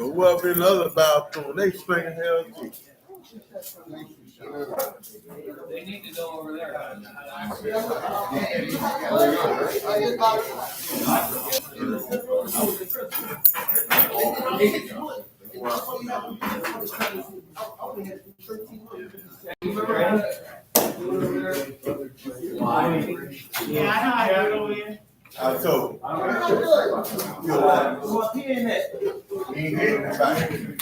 Whoever in the other bathroom, they stinking hell too. They need to go over there. Yeah, I know how to get over here. I told you. Who up here in that? You ain't getting it back. You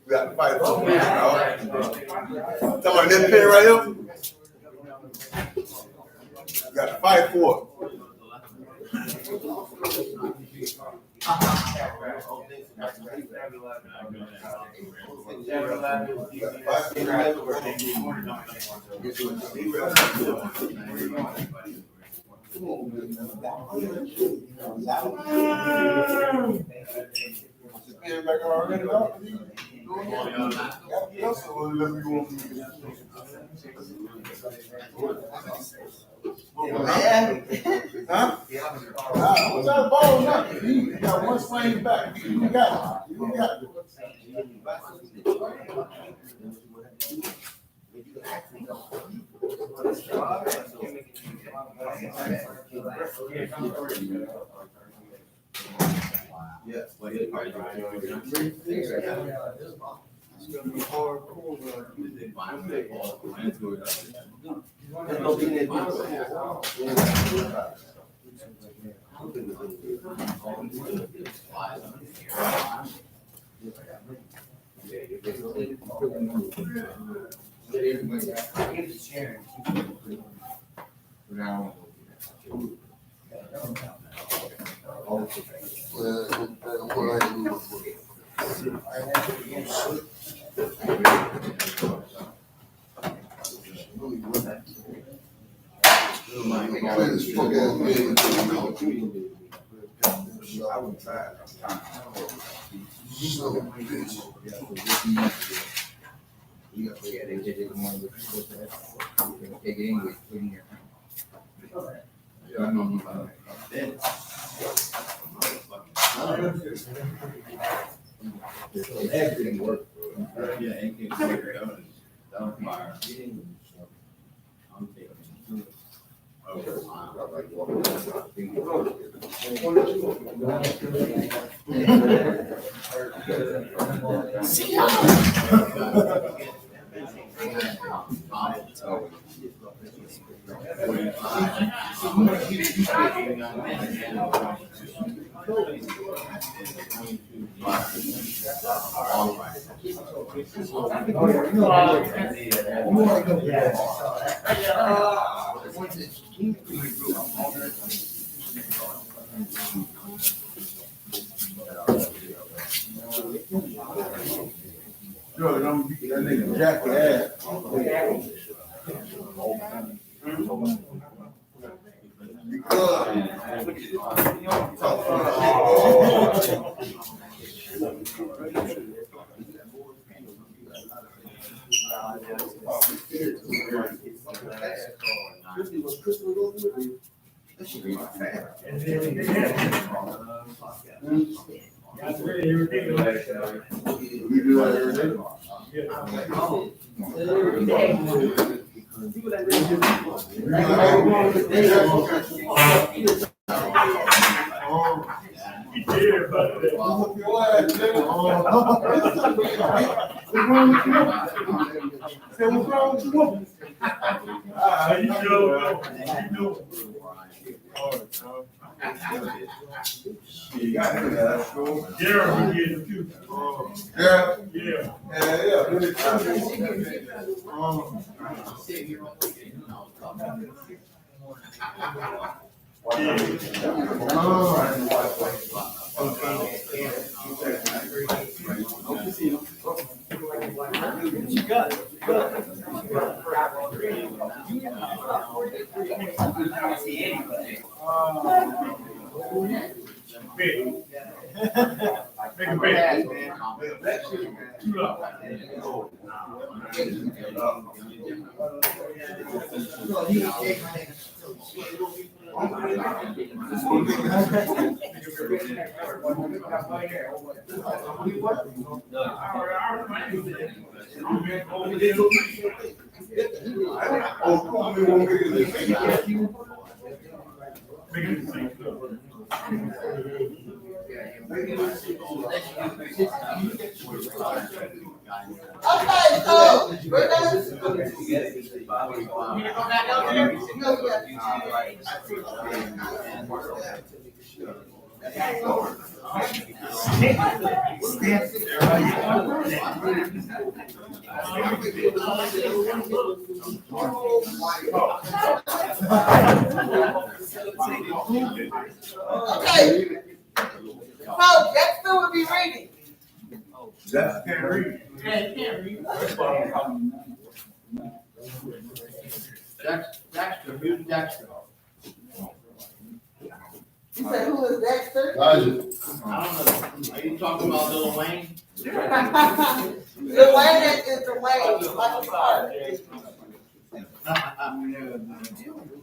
got to fight for it. Talking about this pin right here? You got to fight for it. Back already up. Huh? What's that ball now? You got one swing back. You got it. You got it. Yes. I would try it. Everything worked. Yeah, and can figure it out. Don't fire. Yo, don't beat that nigga Jackie ass. That's really ridiculous. We do that every day. You did, but You got him there, that's cool. Gerald, he did too. Yeah. Yeah. Big. Make a bet. Two up. Oh, come on, we won't get this. Okay, so we're okay. So Dexter will be reading. That's can't read. Dexter, who's Dexter? You said who is Dexter? Elijah. I don't know. Are you talking about Lil Wayne? The Wayne is the Wayne, like a part.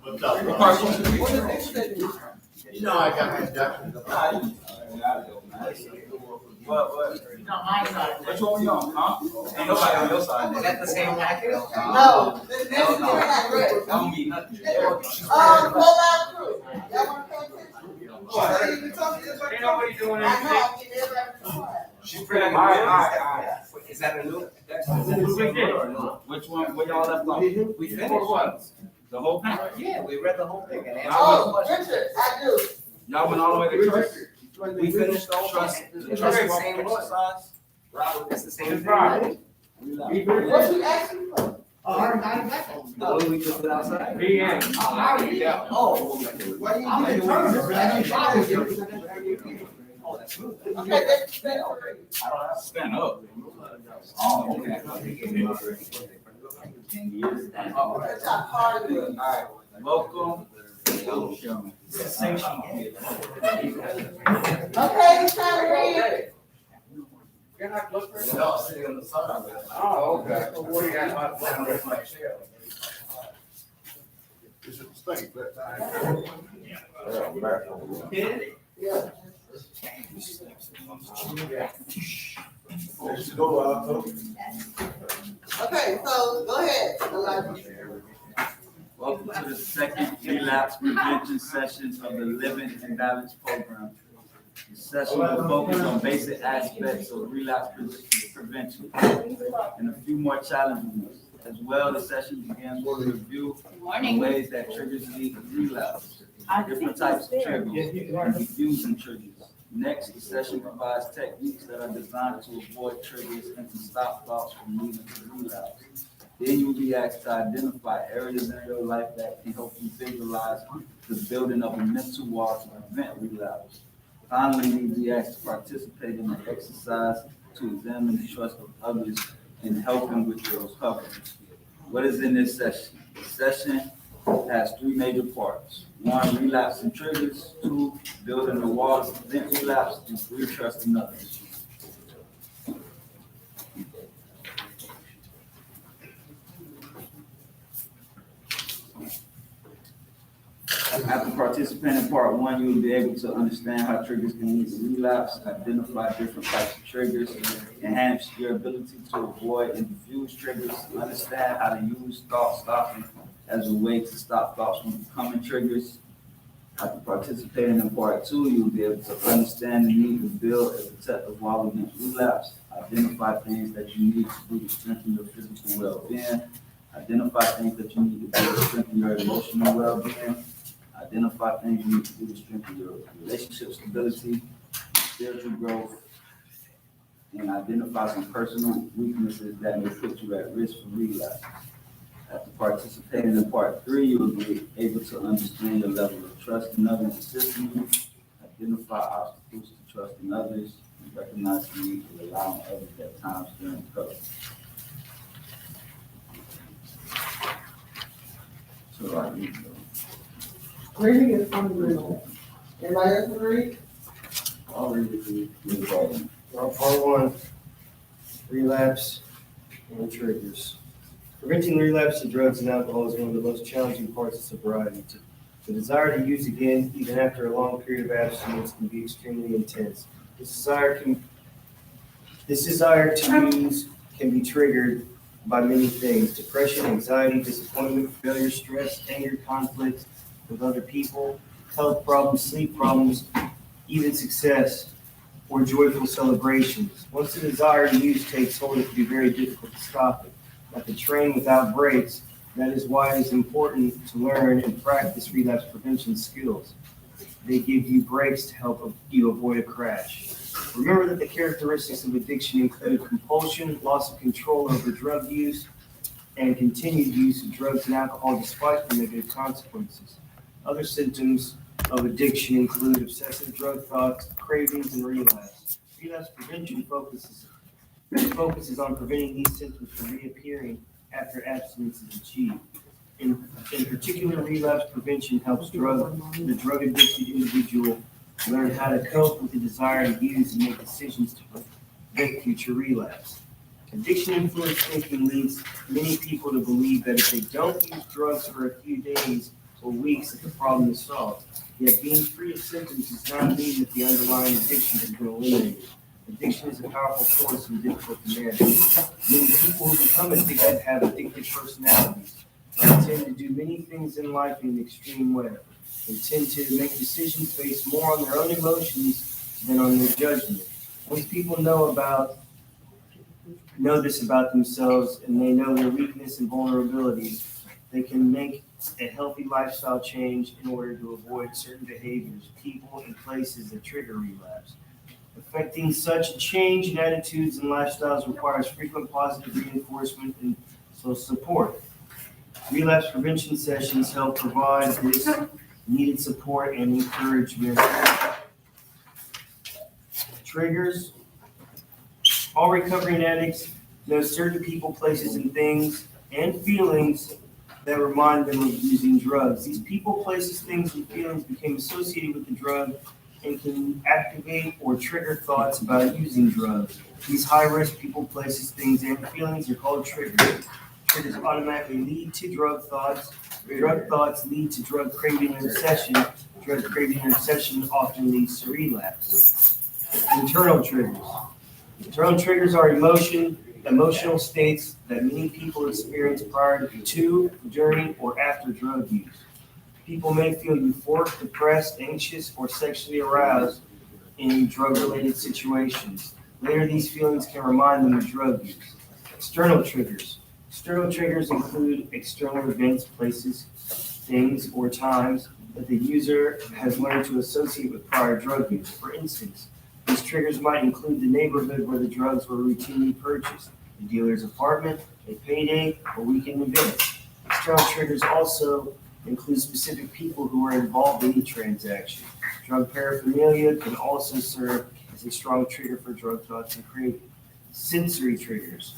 What's up? What is this? You know I got my Dexter. Which one we on, huh? Ain't nobody on your side. Is that the same package? No, this is not red. That don't mean nothing. Pull out crew. Y'all wanna pay attention? Ain't nobody doing I anything. know, I get everybody to quiet. She's pretty good. All right. Is that a new? Which one, where y'all left off? We finished what? The whole package? Yeah, we read the whole thing and answered Oh, the question. Richard, I do. Y'all went all the way to trust? We finished the trust, the trust It's the walk same one. exercise? It's the same thing. Right. What you asking for? The one we just put outside. Yeah. Oh. Okay, that's Stand up. Oh, okay. That's how hard it is. All right, welcome. Okay, it's time to read. You're not looking. No, sitting on the side. Oh, okay. So what do you got? It's a mistake, but. Yeah. Let's go, Okay, so go ahead, Elijah. Welcome to the second relapse prevention session of the Living Imbalance program. The session will focus on basic aspects of relapse prevention and a few more challenging ones. As well, the session begins with a review of ways that triggers lead to relapse, different types of triggers, and diffusing triggers. Next, the session provides techniques that are designed to avoid triggers and to stop thoughts from leading to relapse. Then you will be asked to identify areas in your life that can help you visualize the building of a mental wall to prevent relapse. Finally, you will be asked to participate in an exercise to examine the trust of others in helping with your recovery. What is in this session? The session has three major parts. 1, relapse and triggers. 2, building a wall to prevent relapse. And 3, trusting others. After participating in part 1, you will be able to understand how triggers can lead to relapse, identify different types of triggers, enhance your ability to avoid and diffuse triggers, understand how to use thought stopping as a way to stop thoughts from becoming triggers. After participating in part 2, you will be able to understand the need to build a protective wall against relapse, identify things that you need to do to strengthen your physical well-being, identify things that you need to do to strengthen your emotional well-being, identify things you need to do to strengthen your relationship stability, spiritual growth, and identify some personal weaknesses that may put you at risk for relapse. After participating in part 3, you will be able to understand your level of trust in others assisting you, identify obstacles to trusting others, and recognize the need to rely on others at times during recovery. So I need to Reading is fundamental. Anybody else want to read? I'll read it to you. Part 1, relapse and triggers. Preventing relapse to drugs and alcohol is one of the most challenging parts of sobriety. The desire to use again, even after a long period of abstinence, can be extremely intense. This desire to use can be triggered by many things: depression, anxiety, disappointment, failure, stress, anger, conflict with other people, health problems, sleep problems, even success or joyful celebrations. Once the desire to use takes hold, it can be very difficult to stop it. Like a train without brakes, that is why it is important to learn and practice relapse prevention skills. They give you breaks to help you avoid a crash. Remember that the characteristics of addiction include compulsion, loss of control over drug use, and continued use of drugs and alcohol despite the negative consequences. Other symptoms of addiction include obsessive drug thoughts, cravings, and relapse. Relapse prevention focuses on preventing these symptoms from reappearing after abstinence is achieved. In particular, relapse prevention helps the drug-addicted individual learn how to cope with the desire to use and make decisions to prevent future relapse. Addiction-influenced thinking leads many people to believe that if they don't use drugs for a few days or weeks, that the problem is solved. Yet being free of symptoms does not mean that the underlying addiction has been eliminated. Addiction is a powerful force and difficult to manage. Many people who become addicted have addictive personalities. They tend to do many things in life in an extreme way. They tend to make decisions based more on their own emotions than on their judgment. Once people know this about themselves and they know their weakness and vulnerabilities, they can make a healthy lifestyle change in order to avoid certain behaviors, people, and places that trigger relapse. Affecting such a change in attitudes and lifestyles requires frequent positive reinforcement and social support. Relapse prevention sessions help provide this needed support and encouragement. Triggers. All recovering addicts know certain people, places, and things and feelings that remind them of using drugs. These people, places, things, and feelings became associated with the drug and can activate or trigger thoughts about using drugs. These high-risk people, places, things, and feelings are called triggers. Triggers automatically lead to drug thoughts. Drug thoughts lead to drug craving and obsession. Drug craving and obsession often leads to relapse. Internal triggers. Internal triggers are emotional states that many people experience prior to, during, or after drug use. People may feel euphoric, depressed, anxious, or sexually aroused in drug-related situations. Later, these feelings can remind them of drug use. External triggers. External triggers include external events, places, things, or times that the user has learned to associate with prior drug use. For instance, these triggers might include the neighborhood where the drugs were routinely purchased, the dealer's apartment, a payday, or weekend events. External triggers also include specific people who are involved in the transaction. Drug paraphernalia can also serve as a strong trigger for drug thoughts and craving. Sensory triggers.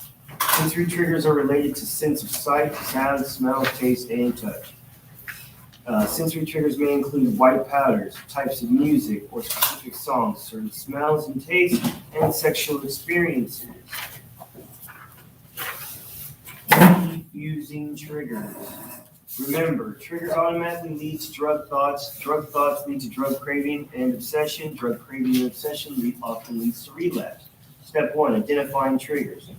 Sensory triggers are related to sense of sight, sound, smell, taste, and touch. Sensory triggers may include white powders, types of music, or specific songs, certain smells and tastes, and sexual experiences. Using triggers. Remember, triggers automatically lead to drug thoughts. Drug thoughts lead to drug craving and obsession. Drug craving and obsession often leads to relapse. Step 1, identifying triggers.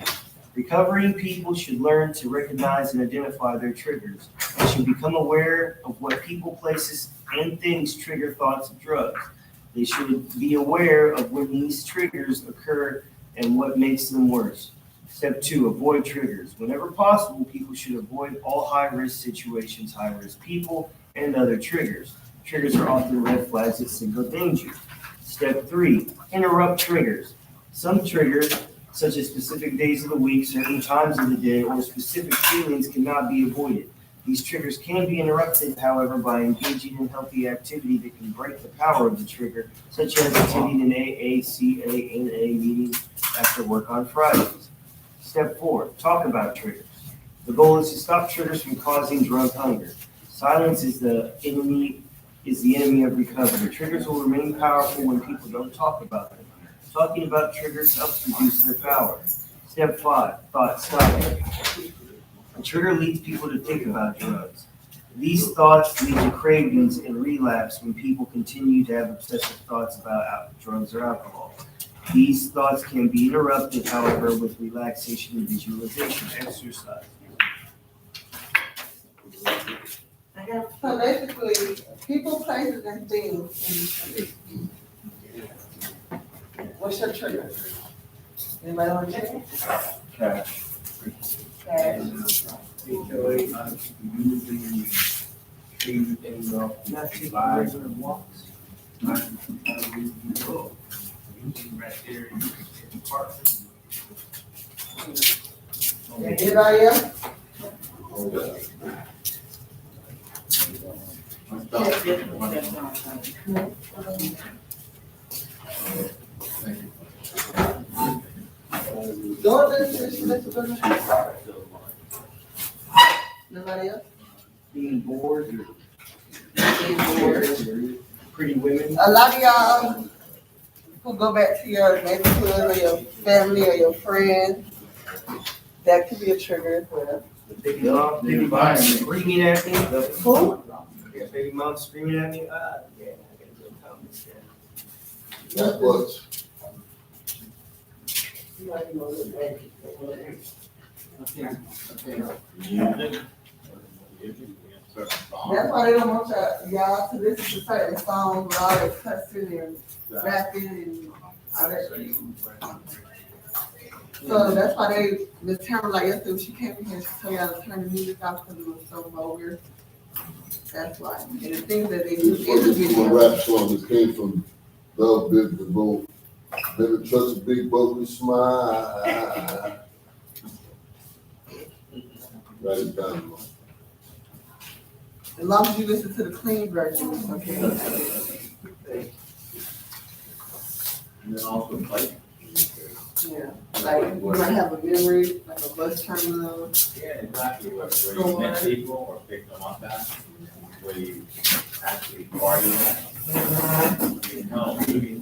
Recovering people should learn to recognize and identify their triggers. They should become aware of what people, places, and things trigger thoughts of drugs. They should be aware of when these triggers occur and what makes them worse. Step 2, avoid triggers. Whenever possible, people should avoid all high-risk situations, high-risk people, and other triggers. Triggers are often red flags that signal danger. Step 3, interrupt triggers. Some triggers, such as specific days of the week, certain times of the day, or specific feelings cannot be avoided. These triggers can be interrupted, however, by engaging in healthy activity that can break the power of the trigger, such as attending an AACANA meeting after work on Fridays. Step 4, talk about triggers. The goal is to stop triggers from causing drug hunger. Silence is the enemy of recovery. Triggers will remain powerful when people don't talk about them. Talking about triggers helps reduce their power. Step 5, thought stopping. A trigger leads people to think about drugs. These thoughts lead to cravings and relapse when people continue to have obsessive thoughts about drugs or alcohol. These thoughts can be interrupted, however, with relaxation and visualization exercise. So basically, people, places, and things. What's your trigger? Anybody want to check? Cash. Cash. Not taking regular walks. Anybody else? Nobody else? Being bored or Being bored. pretty women. A lot of y'all who go back to your neighborhood or your family or your friends, that could be a trigger as well. Baby mom screaming at me. Who? Baby mom screaming at me. Yeah, I gotta go calm this down. That was. That's why they don't want y'all to listen to certain songs with all that cussing and rapping and all that shit. So that's why they, Miss Tamara, like yesterday, when she came in here, she told y'all to turn the music off because it was so vulgar. That's why. And the things that they do in the This is a video. rap song that came from Love Big the Boat. Never trust a big boat with smile. Write it down. As long as you listen to the clean version, it's okay. And then also play. Yeah, like you might have a memory, like a bus terminal. Yeah, exactly. Where you met people or pick them up at, where you actually party at. You know, maybe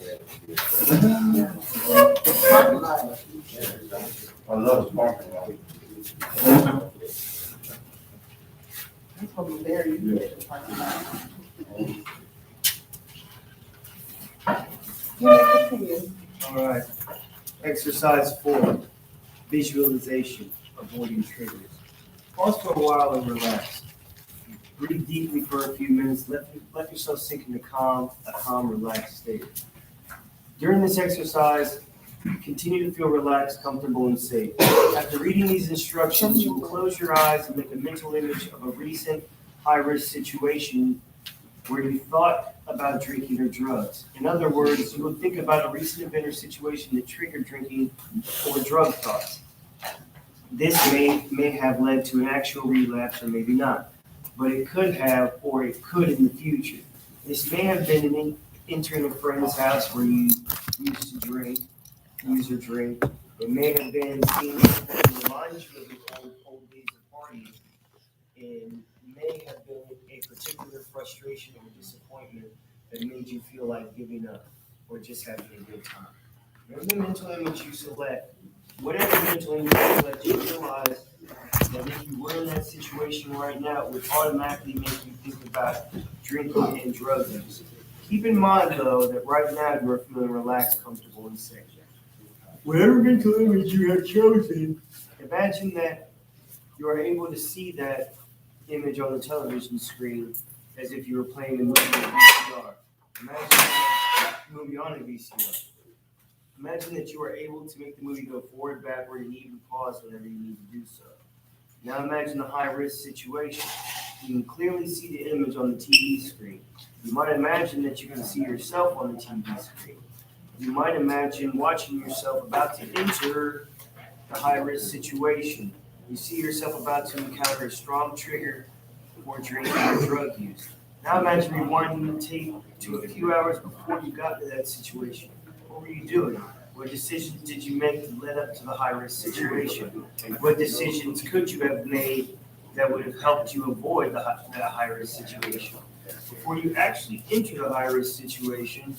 Parking lot. I love parking lot. That's what we there, you get the parking lot. You may continue. All right. Exercise 4, visualization, avoiding triggers. Pause for a while and relax. Breathe deeply for a few minutes. Let yourself sink into a calm, relaxed state. During this exercise, continue to feel relaxed, comfortable, and safe. After reading these instructions, you will close your eyes and make a mental image of a recent high-risk situation where you thought about drinking or drugs. In other words, you will think about a recent event or situation that triggered drinking or drug thoughts. This may have led to an actual relapse or maybe not, but it could have or it could in the future. This may have been entering a friend's house where you used to use or drink. It may have been seeing something that reminds you of your old days of partying. And may have been a particular frustration or disappointment that made you feel like giving up or just having a good time. Whatever the mental image you select, you realize that if you were in that situation right now, it would automatically make you think about drinking and drug use. Keep in mind, though, that right now you are feeling relaxed, comfortable, and safe. Whatever mental image you have chosen, imagine that you are able to see that image on the television screen as if you were playing a movie on VCR. Imagine that movie on a VCR. Imagine that you are able to make the movie go forward, backward, and even pause whenever you need to do so. Now imagine a high-risk situation. You can clearly see the image on the TV screen. You might imagine that you can see yourself on the TV screen. You might imagine watching yourself about to enter the high-risk situation. You see yourself about to encounter a strong trigger for drinking or drug use. Now imagine rewinding the tape to a few hours before you got to that situation. What were you doing? What decisions did you make that led up to the high-risk situation? What decisions could you have made that would have helped you avoid that high-risk situation? Before you actually enter the high-risk situation,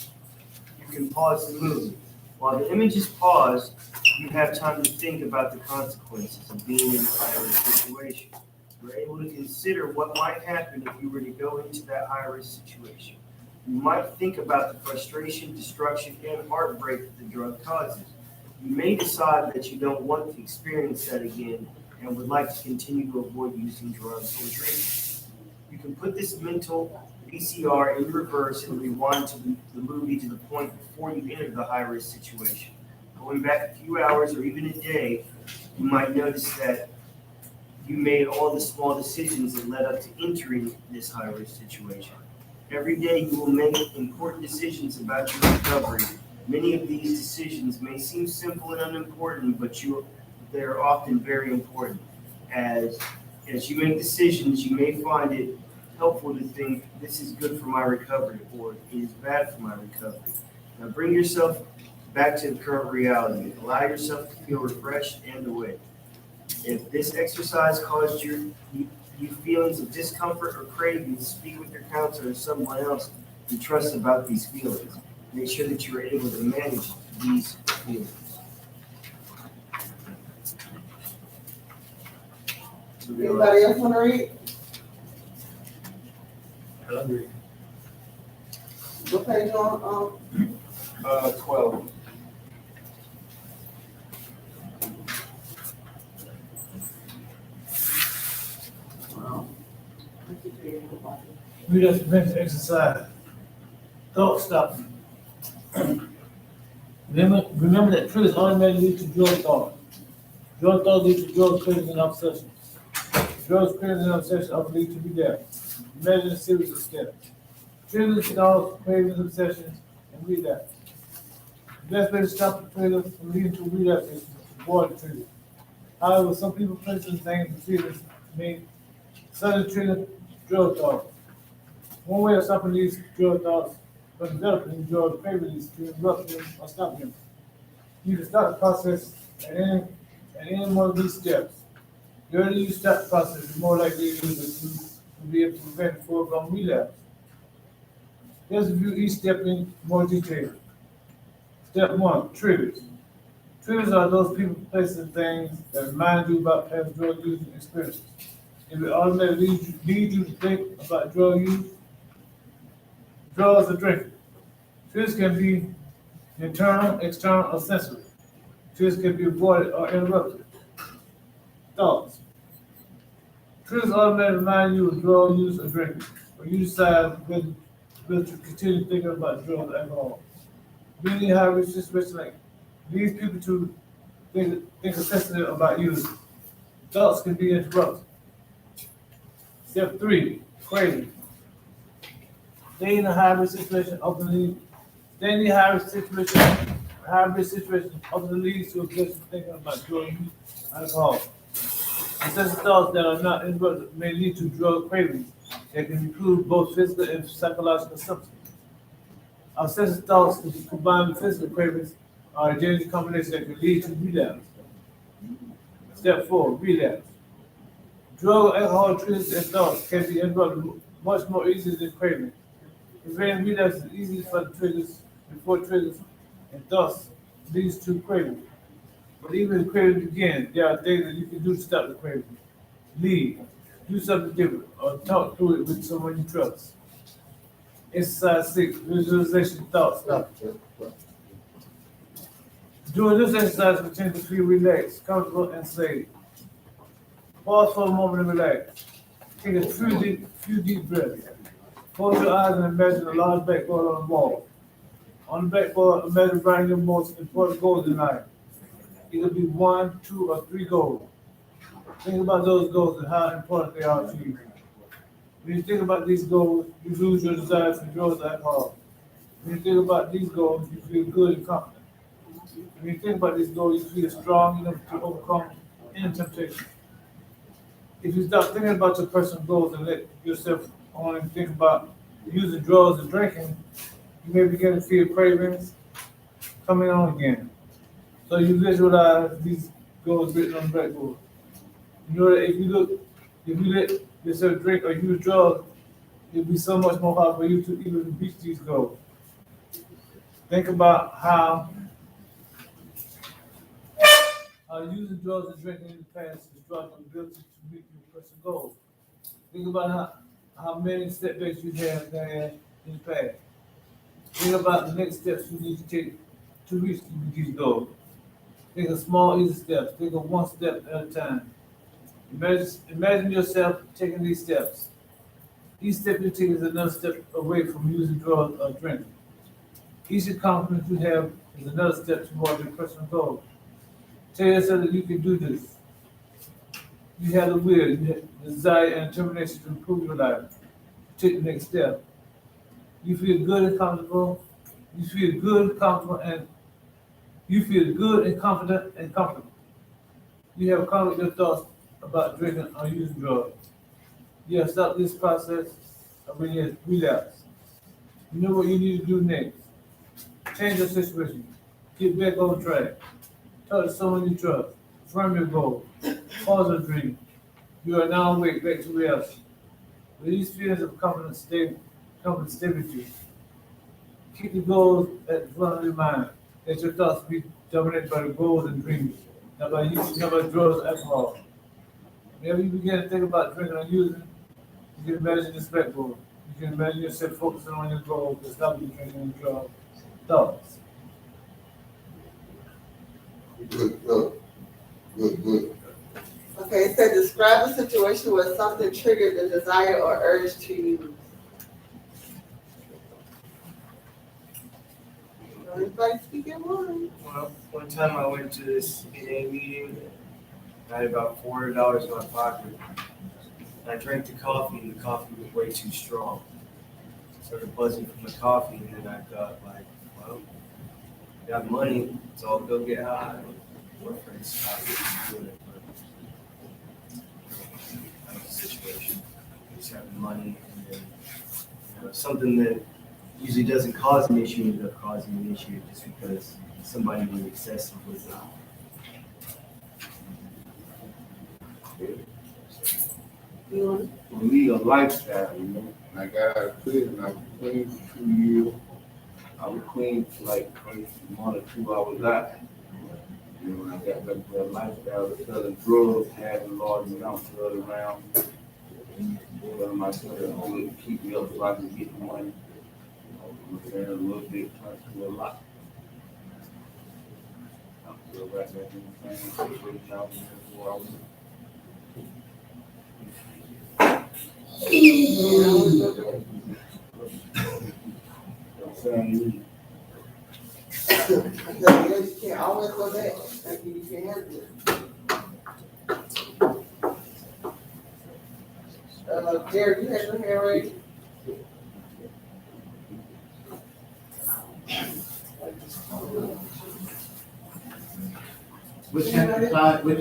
you can pause the movie. While the image is paused, you have time to think about the consequences of being in a high-risk situation. We're able to consider what might happen if you were to go into that high-risk situation. You might think about the frustration, destruction, and heartbreak that the drug causes. You may decide that you don't want to experience that again and would like to continue to avoid using drugs or drinking. You can put this mental VCR in reverse and rewind to the movie to the point before you entered the high-risk situation. Going back a few hours or even a day, you might notice that you made all the small decisions that led up to entering this high-risk situation. Every day you will make important decisions about your recovery. Many of these decisions may seem simple and unimportant, but they're often very important. As you make decisions, you may find it helpful to think, this is good for my recovery, or it is bad for my recovery. Now bring yourself back to the current reality. Allow yourself to feel refreshed and awake. If this exercise caused you feelings of discomfort or cravings, speak with your counselor or someone else you trust about these feelings. Make sure that you are able to manage these feelings. Anybody else wanna read? Hungry. What page on, 12. We just mentioned exercise. Thought stop. Remember that triggers automatically lead to drug thought. Drug thought leads to drug cravings and obsessions. Drugs, cravings, and obsessions often lead to relapse. Imagine a series of steps. Triggers, thoughts, cravings, obsessions, and relapse. The best way to stop the trigger from leading to relapse is to avoid the trigger. However, some people, places, things, and feelings may suddenly trigger drug thoughts. One way of stopping these drug thoughts from developing drug cravings is to interrupt them or stop them. You can start the process at any one of these steps. The earlier you start the process, the more likely it is that you will be able to prevent foregone relapse. Let's review each step in more detail. Step 1, triggers. Triggers are those people, places, and things that remind you about past drug using experiences. It will automatically lead you to think about drug use, drugs, or drinking. Triggers can be internal, external, or sensory. Triggers can be avoided or interrupted. Thoughts. Triggers automatically remind you of drug use or drinking, or you decide whether to continue thinking about drugs or alcohol. Many high-risk situations like lead people to think excessively about using. Thoughts can be interrupted. Step 3, craving. Staying in a high-risk situation often leads to obsessive thinking about drug use and alcohol. Excessive thoughts that are not interrupted may lead to drug cravings that can include both physical and psychological symptoms. Obsessive thoughts combined with physical cravings are a dangerous combination that can lead to relapse. Step 4, relapse. Drug or alcohol triggers and thoughts can be interrupted much more easily than craving. Preventing relapse is easy for the triggers before triggers and thus leads to craving. But even if craving begins, there are things that you can do to stop the craving. Leave, do something different, or talk through it with someone you trust. Exercise 6, visualization thought stop. Doing this exercise will tend to feel relaxed, comfortable, and safe. Pause for a moment and relax. Take a few deep breaths. Close your eyes and imagine a large blackboard on the wall. On the blackboard, imagine writing your most important goals in life. It could be 1, 2, or 3 goals. Think about those goals and how important they are to you. When you think about these goals, you lose your desire for drugs and alcohol. When you think about these goals, you feel good and confident. When you think about these goals, you feel strong enough to overcome any temptation. If you stop thinking about your personal goals and let yourself only think about using drugs and drinking, you may begin to feel cravings coming on again. So you visualize these goals written on the blackboard. You know that if you let yourself drink or use drugs, it'll be so much more hard for you to even reach these goals. Think about how using drugs and drinking in the past destroyed your ability to meet your personal goals. Think about how many setbacks you have had in the past. Think about the next steps you need to take to reach these goals. Take a small, easy steps. Take a one step at a time. Imagine yourself taking these steps. Each step you take is another step away from using drugs or drinking. Each accomplishment you have is another step toward your personal goal. Tell yourself that you can do this. You have the will, you have the desire, and determination to improve your life. Take the next step. You feel good and comfortable. You feel good, comfortable, and you feel good and confident and comfortable. You have conquered your thoughts about drinking or using drugs. You have stopped this process of relapse. You know what you need to do next. Change your situation. Get back on track. Talk to someone you trust. Affirm your goal. Pause your dream. You are now awake back to reality. With these feelings of confidence stay with you. Keep the goals at the front of your mind. Let your thoughts be dominated by the goals and dreams, not by drugs or alcohol. Whenever you begin to think about drinking or using, you can imagine this back goal. You can imagine yourself focusing on your goal to stop you drinking and drugs. Thoughts. Good. Okay, it said describe a situation where something triggered the desire or urge to use. Everybody speak at once. Well, one time I went to this CBA meeting, I had about $400 in my pocket. I drank the coffee and the coffee was way too strong. I started buzzing from the coffee and then I thought like, well, I got money, so I'll go get high. My friends stopped doing it, but that was the situation. Just having money and then, something that usually doesn't cause an issue ended up causing an issue just because somebody was excessive with it. For me, a lifestyle, When I got out of prison, I was clean for 2 years. I was clean for like 1 or 2 hours out. When I got back to that lifestyle of selling drugs, having large amounts of it around, telling myself that I would keep me up so I could get the money. I'm saying a little bit, trying to do a lot. I'm still right back in the same situation I was in before I was. You can't always go back. Like you can't have it. Derek, you have your hair ready? Which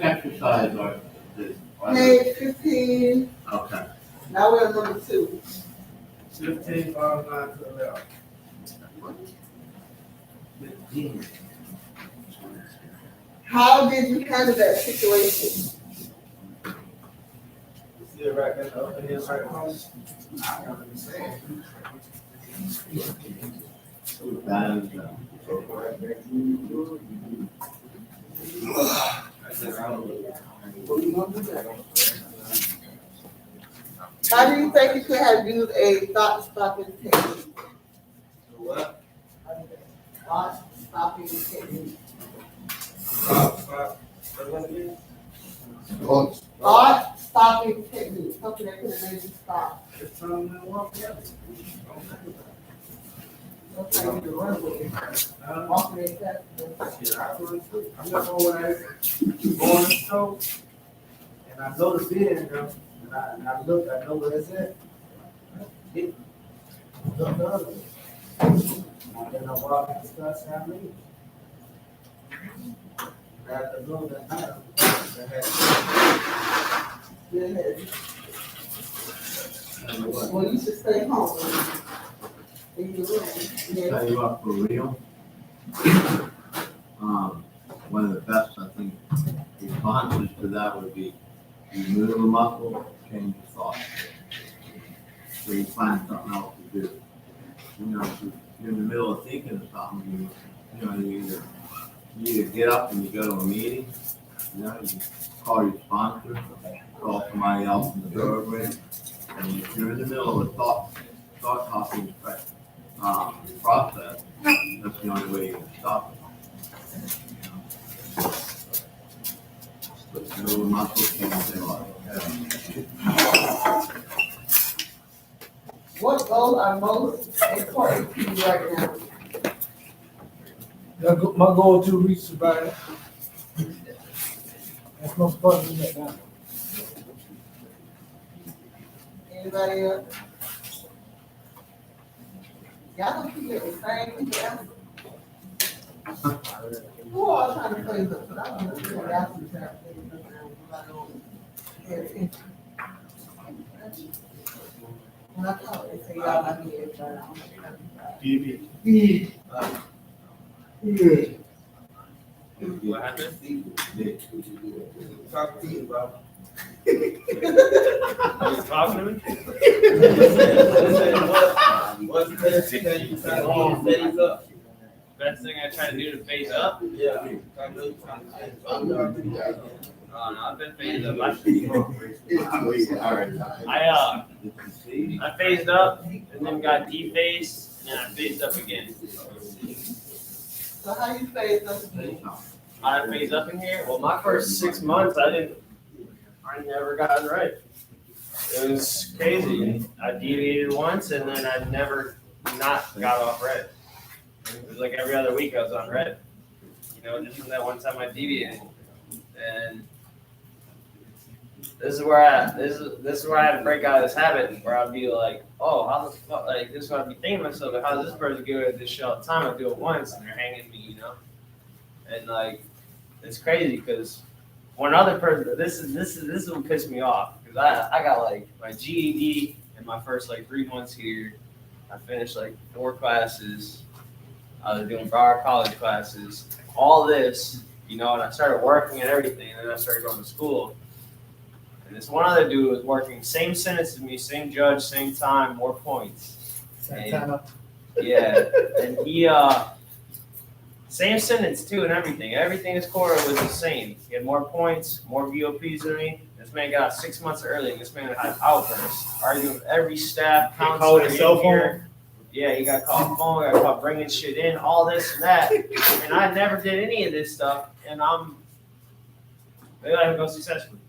exercise are this? Page 15. Okay. Now we're on number 2. 15, 5, 9 to the left. How did you handle that situation? See it right there, up in his right home. How do you think you could have used a thought-stopping technique? What? Thought-stopping technique. Thought-stopping technique. Something that could have made you stop. Just tell them to walk together. That's how you can run with it. Walking in that. I'm not going when I go in the store, and I go to bed, and I look, I know what it's at. Look the other way. And then I walk and discuss how many. After a little bit time, Well, you should stay home. Tell you what, for real, one of the best, I think, responses to that would be you move a muscle, change your thought. So you find something else to do. If you're in the middle of thinking of something, you either get up and you go to a meeting, You know, you call your sponsor, call somebody else in the thoroughbred. And if you're in the middle of a thought talking process, that's the only way you can stop it. But no muscle can't say like. What goals are most important to you right now? My goal to reach sobriety. That's most important to me right now. Anybody else? Y'all don't keep getting the same people answer. Who all trying to play this? But I don't know if y'all keep trying to play this. Nobody don't pay attention. When I call, they say y'all not here, but I don't know. What happened? Talk to you, bro. You talking to me? What's the best thing that you try to do to phase up? Best thing I try to do to phase up? Yeah. Oh no, I've been phased up. I phased up and then got dephased and then I phased up again. So how you phase up again? I phased up in here. Well, my first 6 months, I never got it right. It was crazy. I deviated once and then I never not got off red. It was like every other week I was on red. You know, just from that one time I deviated. And this is where I had to break out of this habit where I'd be like, oh, how the fuck, like, this is what I'd be thinking to myself, like, how does this person get at this shit all the time? I do it once and they're hanging me, you know? And like, it's crazy because one other person, this is what pissed me off because I got like my GED in my first like 3 months here. I finished like 4 classes. I was doing Broward College classes, all this, you know, and I started working and everything, and then I started going to school. And this one other dude was working, same sentence as me, same judge, same time, more points. Same time. Yeah, and he, same sentence too and everything. Everything in his quarter was the same. He had more points, more VOPs than me. This man got out 6 months early, and this man had outbursts, arguing with every staff, counselor in here. Yeah, he got called phone, got caught bringing shit in, all this and that. And I never did any of this stuff, and they let him go successfully.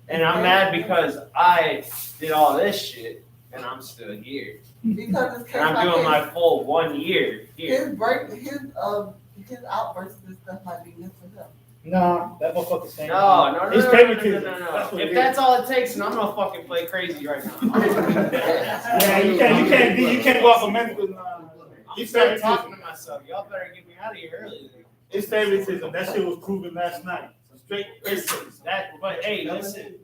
And I'm mad because I did all this shit, and I'm still here. Because it's And I'm doing my full 1 year here. His outbursts and stuff might be mental health. Nah, that motherfucker's saying. No. It's favoritism. No. If that's all it takes, then I'm gonna fucking play crazy right now. Yeah, you can't go off a mental. I'm still talking to myself. Y'all better get me out of here early. It's favoritism. That shit was proven last night. Straight Listen, but hey, listen.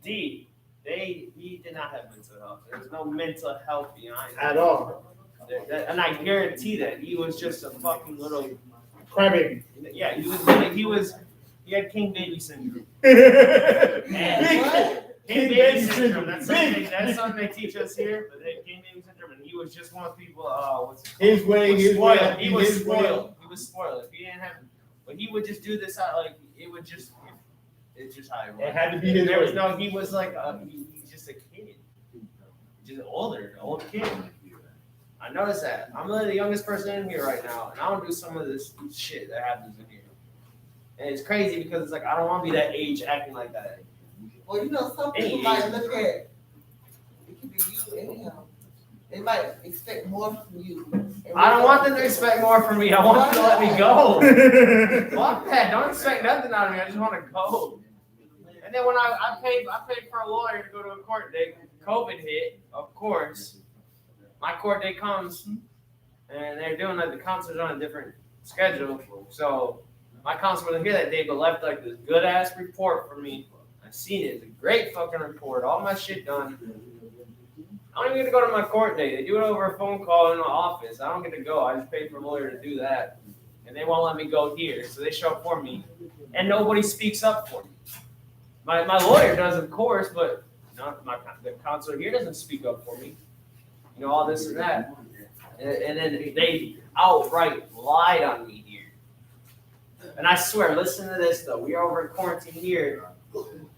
D, he did not have mental health. There was no mental health behind it. at all. And I guarantee that he was just a fucking little. Crybaby. Yeah, he had king baby syndrome. What? King baby syndrome. That's something they teach us here. But king baby syndrome, and he was just one of the people. His way, his spoiled. way. He was spoiled. He was spoiled. If he didn't have, but he would just do this out like it would just. It's just how it was. It had to be his There was way. no. He was like he's just a kid, just an old kid. I noticed that. I'm literally the youngest person in here right now, and I don't do some of this shit that happens in here. And it's crazy because it's like I don't want to be that age acting like that. Well, you know, some people might look at it could be you and him. They might expect more from you. I don't want them to expect more from me. I want them to let me go. Fuck that. Don't expect nothing out of me. I just want to go. And then when I paid for a lawyer to go to a court date, COVID hit, of course. My court date comes, and they're doing like the counselor's on a different schedule. So my counselor wasn't here that day, but left like this good ass report for me. I seen it. It's a great fucking report. All my shit done. I don't even get to go to my court date. They do it over a phone call in the office. I don't get to go. I just paid for a lawyer to do that, and they won't let me go here. So they show up for me, and nobody speaks up for me. My lawyer does, of course, but the counselor here doesn't speak up for me. You know, all this and that. And then they outright lied on me here. And I swear, listen to this though. We are over in quarantine here,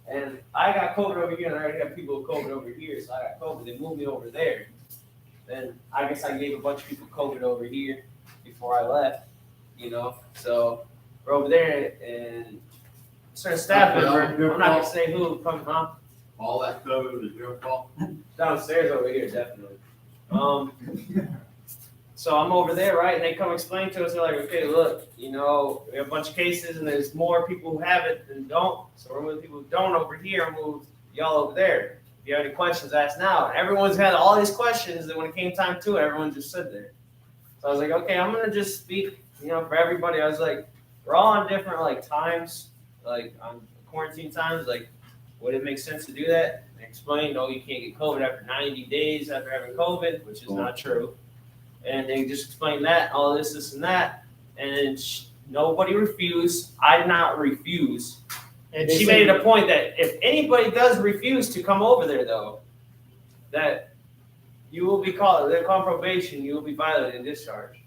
and I got COVID over here, and I already have people with COVID over here, so I got COVID. They moved me over there. Then I guess I gave a bunch of people COVID over here before I left, you know. So we're over there, and certain staff member, I'm not gonna say who, come, huh? All that COVID was your fault? Downstairs over here, definitely. So I'm over there, right? And they come explain to us, they're like, okay, look, you know, we have a bunch of cases and there's more people who have it than don't. So we're moving people who don't over here and move y'all over there. If you have any questions, ask now. And everyone's had all these questions, and when it came time to it, everyone just stood there. So I was like, okay, I'm gonna just speak, you know, for everybody. I was like, we're all on different like times, like on quarantine times, like would it make sense to do that? And explain, no, you can't get COVID after 90 days after having COVID, which is not true. And they just explained that, all this, and that. And nobody refused. I did not refuse. And she made it a point that if anybody does refuse to come over there, though, that you will be called, they'll call probation, you will be violated and discharged.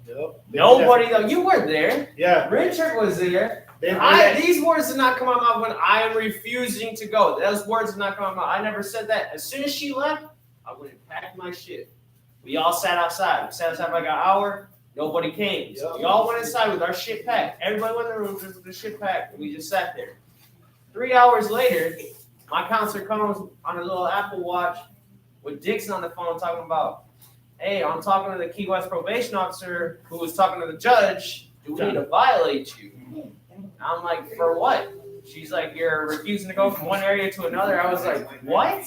Yep. Nobody, though, you weren't there. Yeah. Richard was there. These words did not come out of my mouth when I am refusing to go. Those words did not come out of my mouth. I never said that. As soon as she left, I went and packed my shit. We all sat outside. We sat outside for like an hour. Nobody came. So we all went inside with our shit packed. Everybody went in the room with the shit packed, and we just sat there. 3 hours later, my counselor comes on a little Apple Watch with Dixon on the phone talking about, hey, I'm talking to the Key West probation officer who was talking to the judge. Do we need to violate you? And I'm like, for what? She's like, you're refusing to go from one area to another. I was like, what?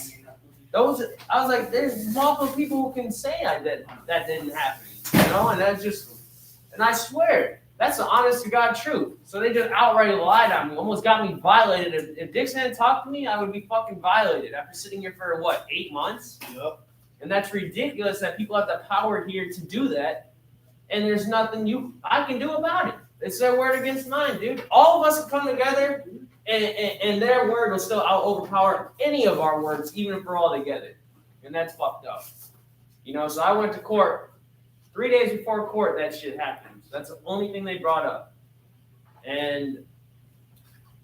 I was like, there's multiple people who can say that didn't happen, you know, and that's just, and I swear, that's the honest to God truth. So they just outright lied on me, almost got me violated. If Dixon hadn't talked to me, I would be fucking violated after sitting here for what, 8 months? Yep. And that's ridiculous that people have the power here to do that, and there's nothing I can do about it. It's their word against mine, dude. All of us have come together. And their word will still overpower any of our words, even if we're all together. And that's fucked up. You know, so I went to court 3 days before court, that shit happened. So that's the only thing they brought up. And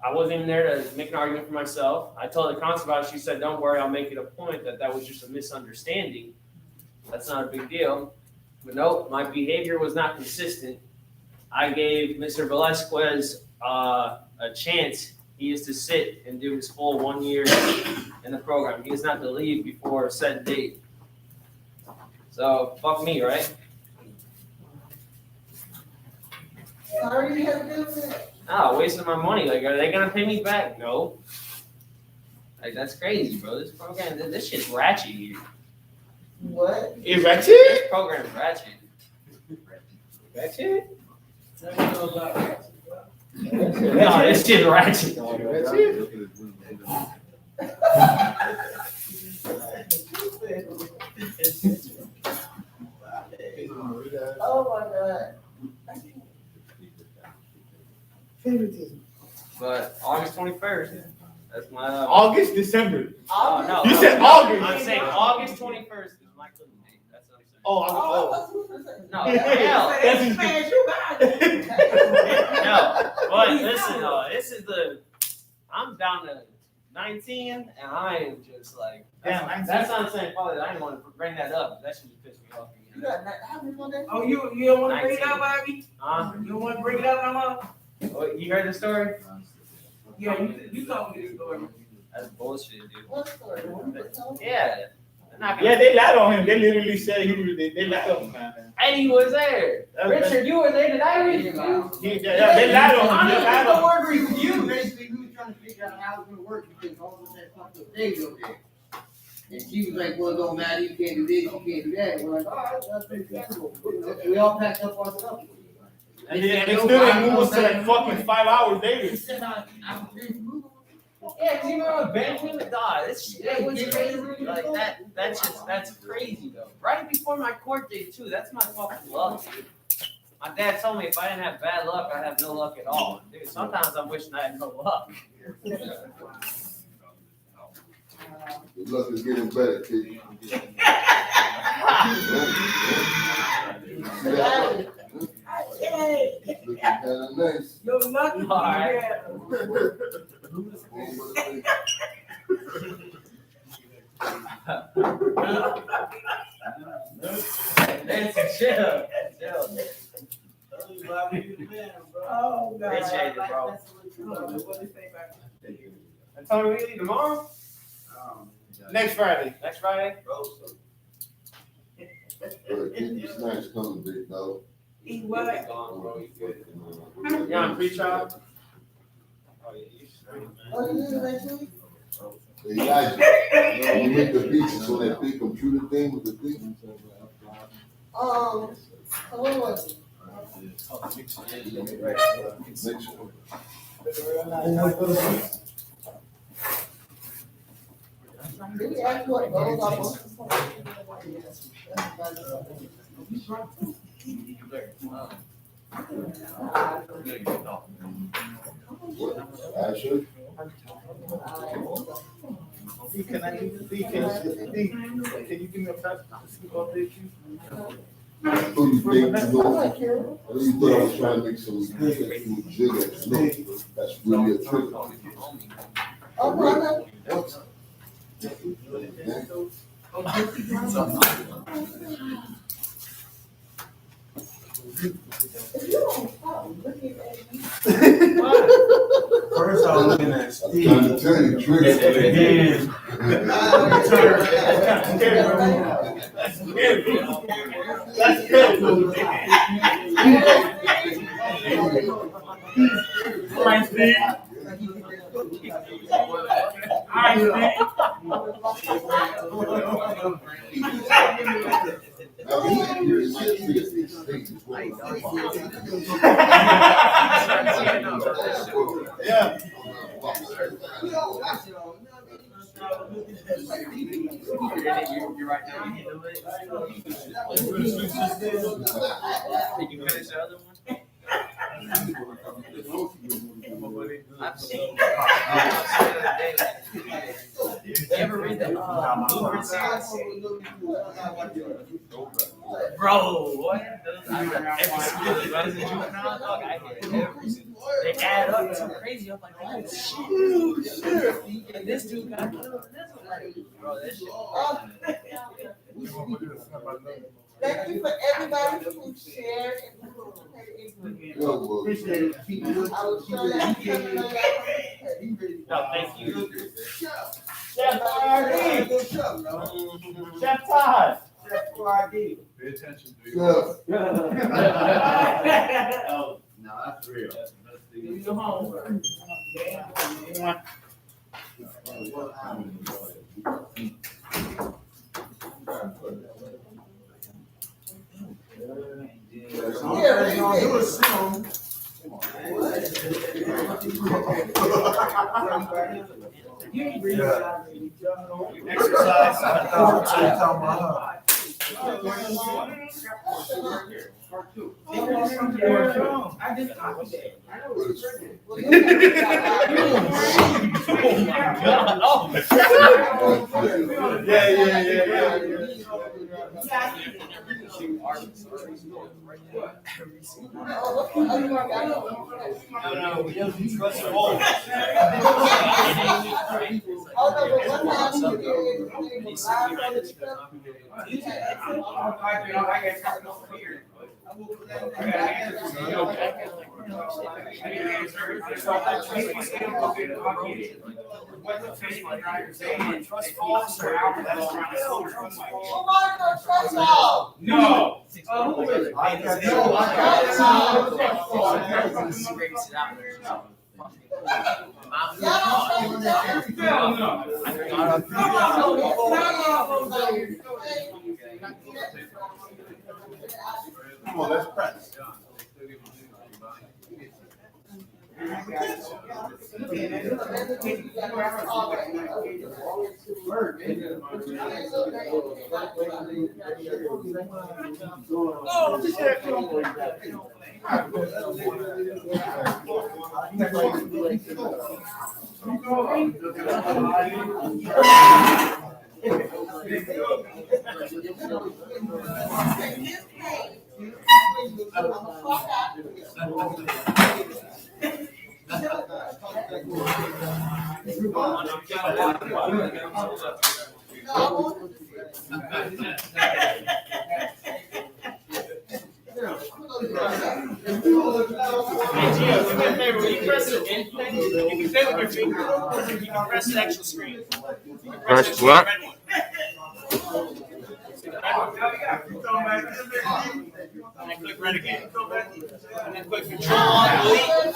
I wasn't even there to make an argument for myself. I told the counsel about it. She said, don't worry, I'll make it a point that was just a misunderstanding. That's not a big deal. But nope, my behavior was not consistent. I gave Mr. Velasquez a chance. He is to sit and do his full 1 year in the program. He is not to leave before a set date. So, fuck me, right? Sorry you had to do that. Oh, wasting my money. Like, are they going to pay me back? No. Like, that's crazy, bro. This program, this shit's ratchet here. What? Is that it? This program's ratchet. Ratchet? No, this shit's ratchet. That's it. Oh my God. But August 21st, that's my... August, December. Oh, no. You said August. I'm saying August 21st is my closing date. That's what I'm saying. Oh, No, hell. No, but listen though, I'm down to 19, and I am just like, that's what I'm saying, probably, I didn't want to bring that up, that should just piss me off. You got how many more days? Oh, you don't want to bring it up, Bobby? You don't want to bring it up no more? Oh, you heard the story? Yeah, you told me the story. That's bullshit, dude. What story? Yeah. They're not gonna- Yeah, they lied on him. They literally said they lied on him. And he was there. Richard, you were there. Did I read you? They lied on him. I They don't lied know the on him. word review. Basically, we were trying to figure out how it was gonna work because all of us had fucked up days over there. And she was like, well, it don't matter, you can't do this, you can't do that. We're like, all right, that's pretty flexible. We all packed up our stuff. And they still didn't move us to like fucking 5 hours later. She said, I'm moving. Yeah, because you remember when Benjamin died. That was crazy. Like that's crazy though. Right before my court date too. That's my fucking luck. My dad told me if I didn't have bad luck, I'd have no luck at all. Dude, sometimes I'm wishing I had no luck. Good luck is getting better, kid. Looking Kinda nice. You're lucky. Alright. Nancy, chill. Oh, God. Appreciate it, bro. What they say about And Tony, we leave tomorrow? Next Friday. Next Friday? It's nice coming, big dog. eat what? You on pre-trial? Oh, you did next week? Elijah, you make the pieces on that big computer thing with the thing. So what was it? Next one. Did we ask what those are? Ashley? Can you give me a pass to see what they do? Who you think you know? Who you thought I was trying to make some jig at? No, that's really a trick. Oh, brother. If you don't stop looking at me. First, I was looking at I'm trying to tell you, tricks. That's good. Nice thing. Yeah. You're right now. Did you finish the other one? I've seen. You ever read the Blueprint series? Bro, what? They add up too crazy. I'm like, oh shit. And this dude got killed. This one, like, bro, that shit. Thank you for everybody who shared and participated. I will show that. No, thank you. Chef Todd. Pay attention to Yeah. Oh, no, that's real. You go home. Exercise. No. Come on, let's practice. Hey, Gio, do me a favor, will you press the end thing? You can say with your finger, you can press the actual screen. You can Press the what? red one. See the red one? And then click red again. And then click Control-Alt-Delete.